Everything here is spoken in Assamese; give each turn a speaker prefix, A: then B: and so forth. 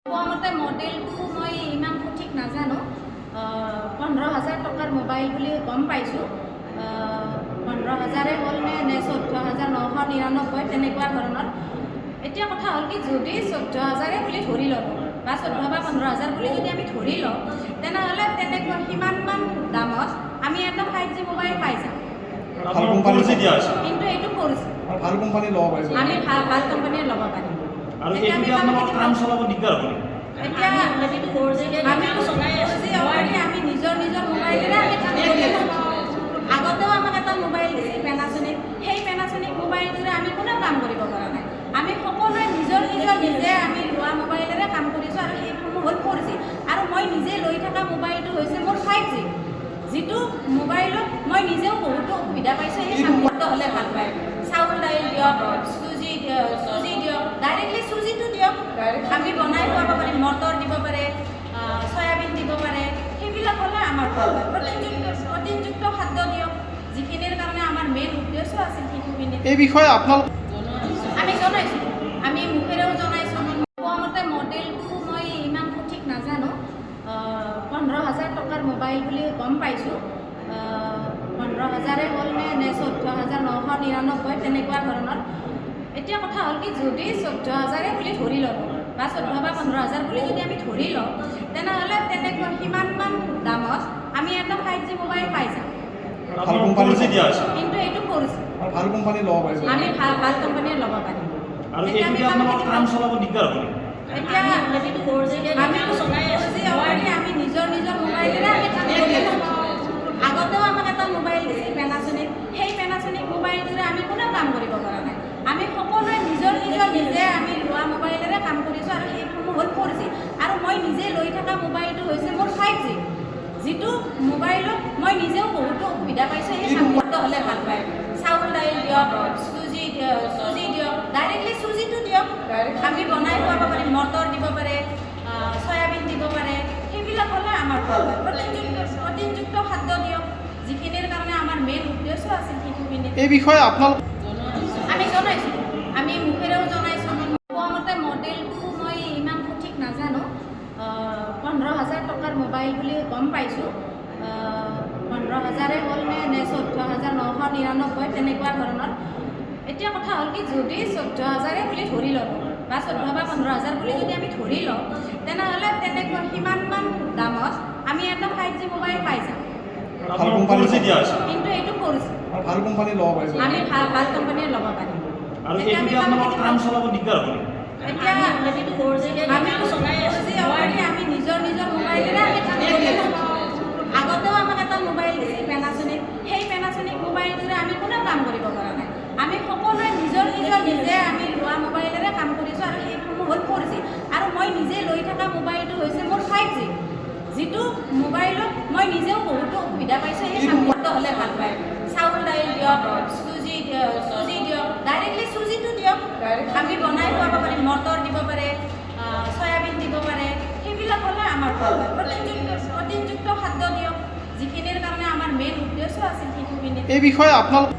A: মতে মডেলটো মই ইমান সঠিক নাজানো। 15,000 টকাৰ মোবাইল বুলি গম পাইছোঁ। 15,000 হ'ল নে 14,999 তেনেকুৱা ধৰণৰ। এতিয়া কথা হ'ল কি, যদি 14,000 বুলি ধৰি লওঁ বা 14 বা 15,000 বুলি যদি আমি ধৰি লওঁ, তেনেহ'লে তেনেকুৱা সিমানমান দামত আমি এটা 5G মোবাইল পাই যাম। কিন্তু এইটো কৰিছে
B: ভাল কোম্পানী ল'ব পাৰিব,
A: আমি ভাল কোম্পানীৰ ল'ব পাৰিম।
C: আৰু এইটো আপোনালোকৰ কাম চলাব দিগদাৰ হ'ব।
A: এতিয়া আমি নিজৰ মোবাইলেৰে আমি কাম কৰি আছোঁ। আগতেও আমাক এটা মোবাইল দিছিল পেনাছনিক, সেই পেনাছনিক মোবাইলটোৰে আমি কোনেও কাম কৰিব পৰা নাই। আমি সকলোৱে নিজে আমি লোৱা মোবাইলেৰে কাম কৰিছোঁ আৰু সেইসমূহ হ'ল 4G। আৰু মই নিজে লৈ থকা মোবাইলটো হৈছে মোৰ 5G, যিটো মোবাইলত মই নিজেও বহুতো অসুবিধা পাইছোঁ। সেই কামটো হ'লে ভাল পায়। চাউল দাইল দিয়ক, চুজি দিয়ক, ডাইৰেক্টলি চুজিটো দিয়ক, আমি বনাই খুৱাব পাৰিম। মটৰ দিব পাৰে, চয়াবিন দিব পাৰে, সেইবিলাক হ'লে আমাৰ ভাল হয়। প্ৰটিনযুক্ত খাদ্য দিয়ক, যিখিনিৰ কাৰণে আমাৰ মেইন উদ্দেশ্য আছিল শিশুখিনি।
B: এই বিষয়ে আপোনালোক
A: আমি জনাইছোঁ, আমি মুখেৰেও জনাইছোঁ। কোৱা মতে মডেলটো মই ইমান সঠিক নাজানো। 15,000 টকাৰ মোবাইল বুলি গম পাইছোঁ। 15,000 হ'ল নে 14,999 তেনেকুৱা ধৰণৰ। এতিয়া কথা হ'ল কি, যদি 14,000 বুলি ধৰি লওঁ বা 14 বা 15,000 বুলি যদি আমি ধৰি লওঁ, তেনেহ'লে তেনেকুৱা সিমানমান দামত আমি এটা 5G মোবাইল পাই যাম। কিন্তু এইটো কৰিছে
B: ভাল কোম্পানী ল'ব পাৰিব,
A: আমি ভাল কোম্পানীৰ ল'ব পাৰিম।
C: আৰু এইটো আপোনালোকৰ কাম চলাব দিগদাৰ হ'ব।
A: এতিয়া আমি নিজৰ মোবাইলেৰে আমি কাম কৰি আছোঁ। আগতেও আমাক এটা মোবাইল দিছিল পেনাছনিক, সেই পেনাছনিক মোবাইলটোৰে আমি কোনেও কাম কৰিব পৰা নাই। আমি সকলোৱে নিজে আমি লোৱা মোবাইলেৰে কাম কৰিছোঁ আৰু সেইসমূহ হ'ল 4G। আৰু মই নিজে লৈ থকা মোবাইলটো হৈছে মোৰ 5G, যিটো মোবাইলত মই নিজেও বহুতো অসুবিধা পাইছোঁ। সেই কামটো হ'লে ভাল পায়। চাউল দাইল দিয়ক, চুজি দিয়ক, ডাইৰেক্টলি চুজিটো দিয়ক, আমি বনাই খুৱাব পাৰিম। মটৰ দিব পাৰে, চয়াবিন দিব পাৰে, সেইবিলাক হ'লে আমাৰ ভাল হয়। প্ৰটিনযুক্ত খাদ্য দিয়ক, যিখিনিৰ কাৰণে আমাৰ মেইন উদ্দেশ্য আছিল শিশুখিনি।
B: এই বিষয়ে আপোনালোক
A: আমি জনাইছোঁ, আমি মুখেৰেও জনাইছোঁ। কোৱা মতে মডেলটো মই ইমান সঠিক নাজানো। 15,000 টকাৰ মোবাইল বুলি গম পাইছোঁ। 15,000 হ'ল নে 14,999 তেনেকুৱা ধৰণৰ। এতিয়া কথা হ'ল কি, যদি 14,000 বুলি ধৰি লওঁ বা 14 বা 15,000 বুলি যদি আমি ধৰি লওঁ, তেনেহ'লে তেনেকুৱা সিমানমান দামত আমি এটা 5G মোবাইল পাই যাম। কিন্তু এইটো কৰিছে
B: ভাল কোম্পানী ল'ব পাৰিব,
A: আমি ভাল কোম্পানীৰ ল'ব পাৰিম।
C: আৰু এইটো আপোনালোকৰ কাম চলাব দিগদাৰ হ'ব।
A: এতিয়া আমি নিজৰ মোবাইলেৰে আমি কাম কৰি আছোঁ। আগতেও আমাক এটা মোবাইল দিছিল পেনাছনিক, সেই পেনাছনিক মোবাইলটোৰে আমি কোনেও কাম কৰিব পৰা নাই। আমি সকলোৱে নিজে আমি লোৱা মোবাইলেৰে কাম কৰিছোঁ আৰু সেইসমূহ হ'ল 4G। আৰু মই নিজে লৈ থকা মোবাইলটো হৈছে মোৰ 5G, যিটো মোবাইলত মই নিজেও বহুতো অসুবিধা পাইছোঁ। সেই কামটো হ'লে ভাল পায়। চাউল দাইল দিয়ক, চুজি দিয়ক, ডাইৰেক্টলি চুজিটো দিয়ক, আমি বনাই খুৱাব পাৰিম। মটৰ দিব পাৰে, চয়াবিন দিব পাৰে, সেইবিলাক হ'লে আমাৰ ভাল হয়। প্ৰটিনযুক্ত খাদ্য দিয়ক, যিখিনিৰ কাৰণে আমাৰ মেইন উদ্দেশ্য আছিল শিশুখিনি।
B: এই বিষয়ে আপোনালোক